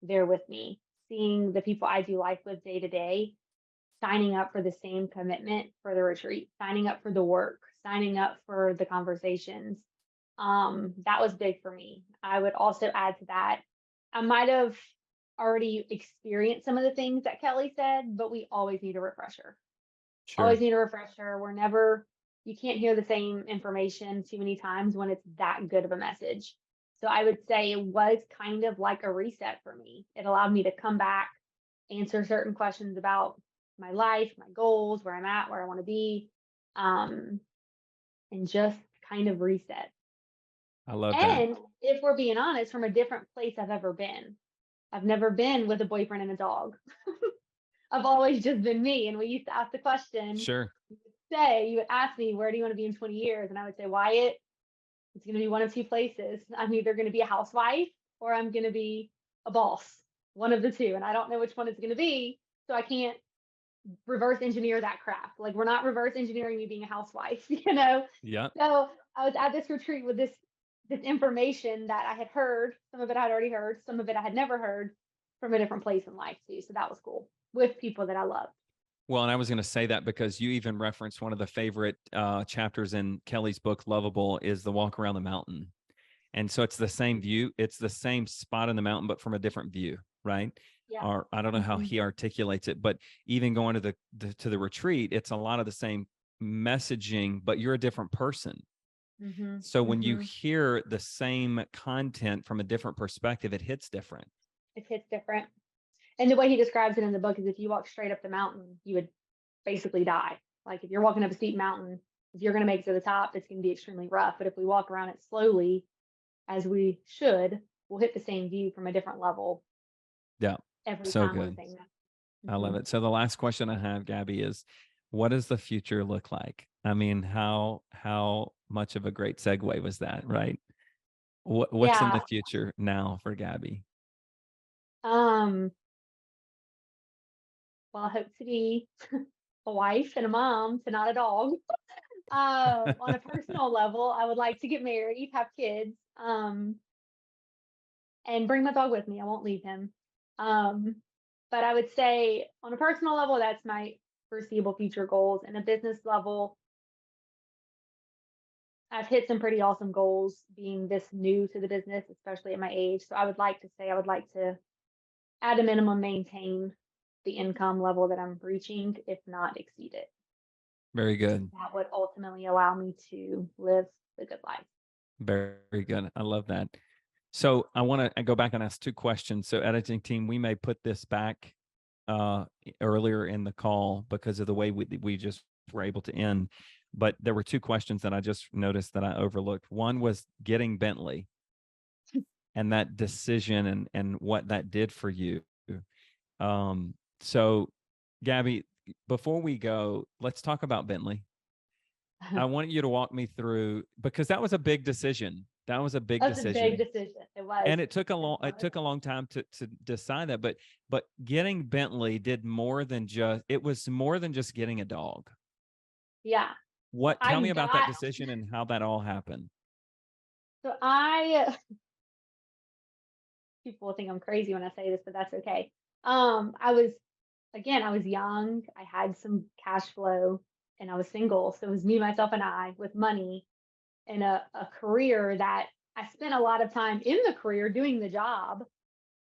S2: there with me, seeing the people I do life with day to day, signing up for the same commitment for the retreat, signing up for the work, signing up for the conversations. That was big for me. I would also add to that, I might have already experienced some of the things that Kelly said, but we always need a refresher.
S1: Sure.
S2: Always need a refresher. You can't hear the same information too many times when it's that good of a message. So I would say it was kind of like a reset for me. It allowed me to come back, answer certain questions about my life, my goals, where I'm at, where I want to be, and just kind of reset.
S1: I love that.
S2: And if we're being honest, from a different place I've ever been. I've never been with a boyfriend and a dog. I've always just been me. And we used to ask the question.
S1: Sure.
S2: You would ask me, where do you want to be in 20 years? And I would say, Wyatt, it's going to be one of two places. I'm either going to be a housewife or I'm going to be a boss, one of the two. And I don't know which one it's going to be. So I can't reverse engineer that crap. Like we're not reverse engineering me being a housewife, you know?
S1: Yeah.
S2: So I was at this retreat with this information that I had heard. Some of it I'd already heard, some of it I had never heard from a different place in life too. So that was cool with people that I love.
S1: Well, and I was going to say that because you even referenced one of the favorite chapters in Kelly's book, Loveable, is the walk around the mountain. And so it's the same view. It's the same spot in the mountain, but from a different view, right?
S2: Yeah.
S1: Or I don't know how he articulates it, but even going to the retreat, it's a lot of the same messaging, but you're a different person. So when you hear the same content from a different perspective, it hits different.
S2: It hits different. And the way he describes it in the book is if you walk straight up the mountain, you would basically die. Like if you're walking up a steep mountain, if you're going to make it to the top, it's going to be extremely rough. But if we walk around it slowly, as we should, we'll hit the same view from a different level.
S1: Yeah.
S2: Every
S1: So
S2: time
S1: good.
S2: we're saying that.
S1: I love it. So the last question I have, Gabby, is what does the future look like? I mean, how much of a great segue was that, right? What's in the
S2: Yeah.
S1: future now for Gabby?
S2: Well, I hope to be a wife and a mom to not a dog. On a personal level, I would like to get married, have kids, and bring my dog with me. I won't leave him. But I would say on a personal level, that's my foreseeable future goals. And a business level, I've hit some pretty awesome goals being this new to the business, especially at my age. So I would like to say I would like to, at a minimum, maintain the income level that I'm reaching, if not exceed it.
S1: Very good.
S2: That would ultimately allow me to live a good life.
S1: Very good. I love that. So I want to go back and ask two questions. So editing team, we may put this back earlier in the call because of the way we just were able to end. But there were two questions that I just noticed that I overlooked. One was getting Bentley and that decision and what that did for you. So Gabby, before we go, let's talk about Bentley. I want you to walk me through because that was a big decision. That was a big
S2: That's
S1: decision.
S2: a big decision. It was.
S1: And it took a long time to decide that. But getting Bentley did more than just getting a dog.
S2: Yeah.
S1: Tell me about that decision and how that all happened.
S2: So people will think I'm crazy when I say this, but that's okay. I was young. I had some cash flow and I was single. So it was me, myself, and I with money and a career that I spent a lot of time in the career doing the job,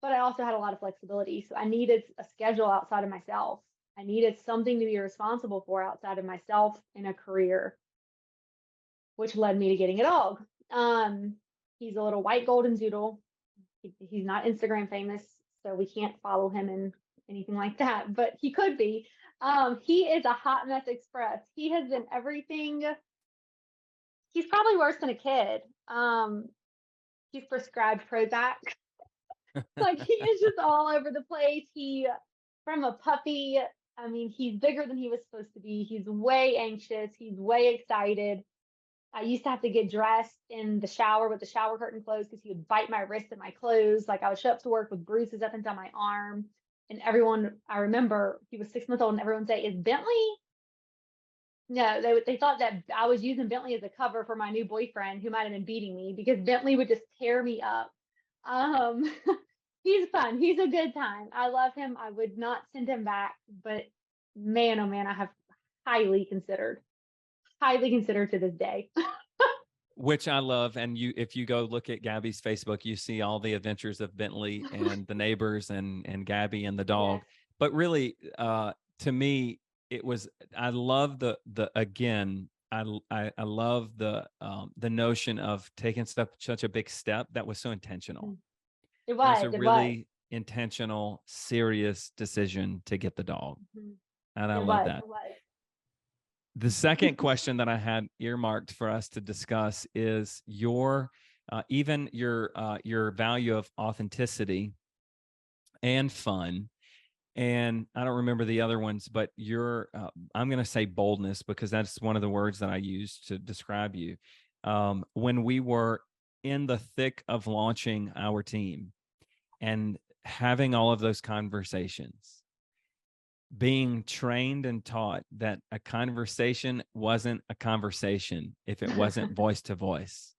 S2: but I also had a lot of flexibility. So I needed a schedule outside of myself. I needed something to be responsible for outside of myself in a career, which led me to getting a dog. He's a little white golden doodle. He's not Instagram famous, so we can't follow him in anything like that, but he could be. He is a hot mess express. He has been everything. He's probably worse than a kid. He's prescribed Prozac. Like he is just all over the place. From a puppy, I mean, he's bigger than he was supposed to be. He's way anxious. He's way excited. I used to have to get dressed in the shower with the shower curtain closed because he would bite my wrist and my clothes. Like I would show up to work with bruises up and down my arm. And I remember he was 6 months old and everyone say, "Is Bentley?" No, they thought that I was using Bentley as a cover for my new boyfriend who might have been beating me because Bentley would just tear me up. Um, he's fun. He's a good time. I love him. I would not send him back, but man, oh man, I have highly considered to this day.
S1: Which I love. And if you go look at Gabby's Facebook, you see all the adventures of Bentley and the neighbors and Gabby and the dog. Yes. But really, to me, I love I love the notion of taking such a big step that was so intentional.
S2: It was
S1: a really intentional, serious decision to get the dog. And I love that. The second question that I had earmarked for us to discuss is your value of authenticity and fun. And I don't remember the other ones, but I'm going to say boldness because that's one of the words that I use to describe you. When we were in the thick of launching our team and having all of those conversations, being trained and taught that a conversation wasn't a conversation if it wasn't voice to voice,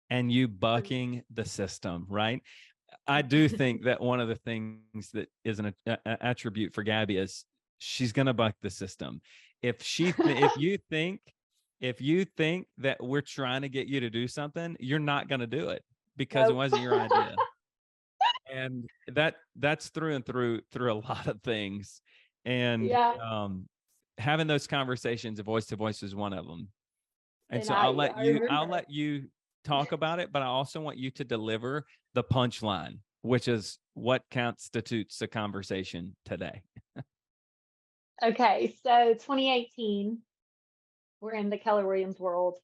S1: and you bucking the system, right? I do think that one of the things that is an attribute for Gabby is she's going to buck the system. If you think that we're trying to get you to do something, you're not going to do it because it wasn't your idea. And that's through and through a lot of things. And having those conversations, voice to voice, is one of them. And so I'll let you talk about it, but I also want you to deliver the punchline, which is what constitutes a conversation today.
S2: Okay, so 2018, we're in the Keller Williams world.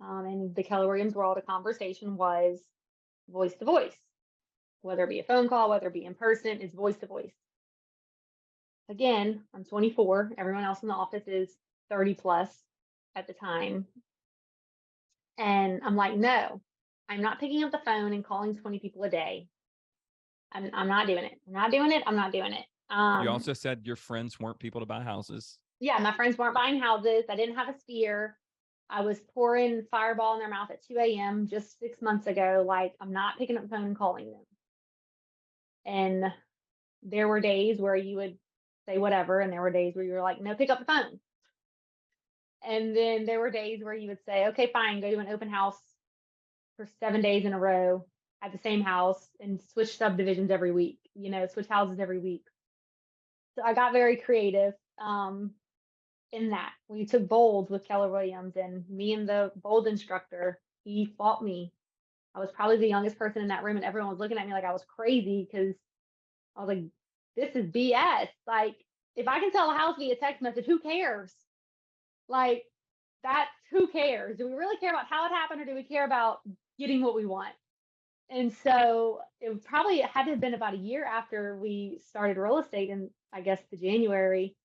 S2: In the Keller Williams world, a conversation was voice to voice. Whether it be a phone call, whether it be in person, it's voice to voice. Again, I'm 24. Everyone else in the office is 30 plus at the time. And I'm like, no, I'm not picking up the phone and calling 20 people a day. I'm not doing it. I'm not doing it.
S1: You also said your friends weren't people to buy houses.
S2: Yeah, my friends weren't buying houses. I didn't have a sphere. I was pouring Fireball in their mouth at 2 a.m. just 6 months ago. Like, I'm not picking up the phone and calling them. And there were days where you would say whatever, and there were days where you were like, no, pick up the phone. And then there were days where you would say, okay, fine, go to an open house for 7 days in a row at the same house and switch subdivisions every week, switch houses every week. So I got very creative in that. We took bowls with Keller Williams, and me and the bowl instructor, he fought me. I was probably the youngest person in that room, and everyone was looking at me like I was crazy because I was like, this is BS. Like, if I can sell a house via text message, who cares? Like, who cares? Do we really care about how it happened, or do we care about getting what we want? And so it probably had to have been about a year after we started real estate, in, I guess, the January,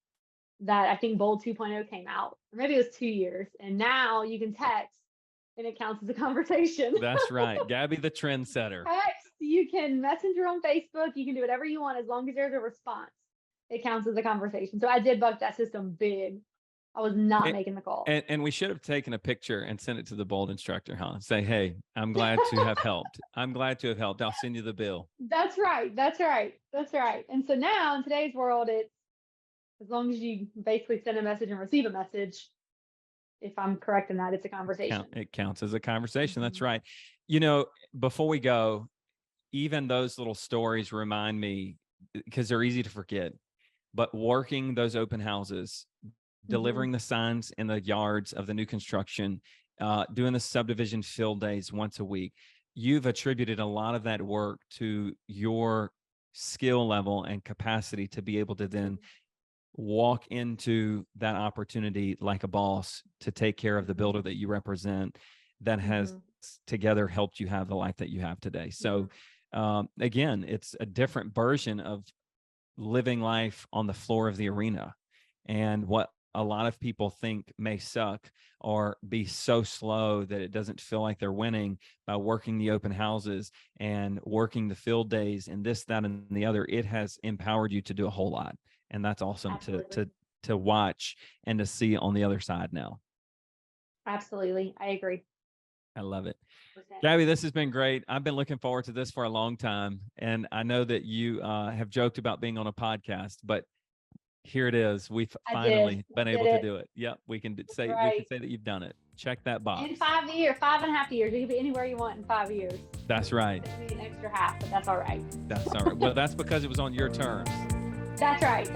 S2: that I think Bold 2.0 came out. Or maybe it was 2 years. And now you can text and it counts as a conversation.
S1: That's right. Gabby, the trendsetter.
S2: Text, you can messenger on Facebook. You can do whatever you want as long as there's a response. It counts as a conversation. So I did buck that system big. I was not making the call.
S1: And we should have taken a picture and sent it to the bold instructor, huh? Say, hey, I'm glad to have helped. I'm glad to have helped. I'll send you the bill.
S2: That's right. And so now in today's world, it's as long as you basically send a message and receive a message, if I'm correct in that, it's a conversation.
S1: It counts as a conversation. That's right. You know, before we go, even those little stories remind me, because they're easy to forget, but working those open houses, delivering the signs in the yards of the new construction, doing the subdivision field days once a week, you've attributed a lot of that work to your skill level and capacity to be able to then walk into that opportunity like a boss to take care of the builder that you represent, that has together helped you have the life that you have today. So again, it's a different version of living life on the floor of the arena. And what a lot of people think may suck or be so slow that it doesn't feel like they're winning, by working the open houses and working the field days and this, that, and the other, it has empowered you to do a whole lot. And that's awesome to watch and to see on the other side now.
S2: Absolutely. I agree.
S1: I love it. Gabby, this has been great. I've been looking forward to this for a long time. And I know that you have joked about being on a podcast, but here it is. We've finally been able to do it. Yep. We can say that you've done it. Check that box.
S2: In 5 years, 5.5 years. You can be anywhere you want in 5 years.
S1: That's right.
S2: Maybe an extra half, but that's all right.
S1: That's all right. Well, that's because it was on your terms.
S2: That's right.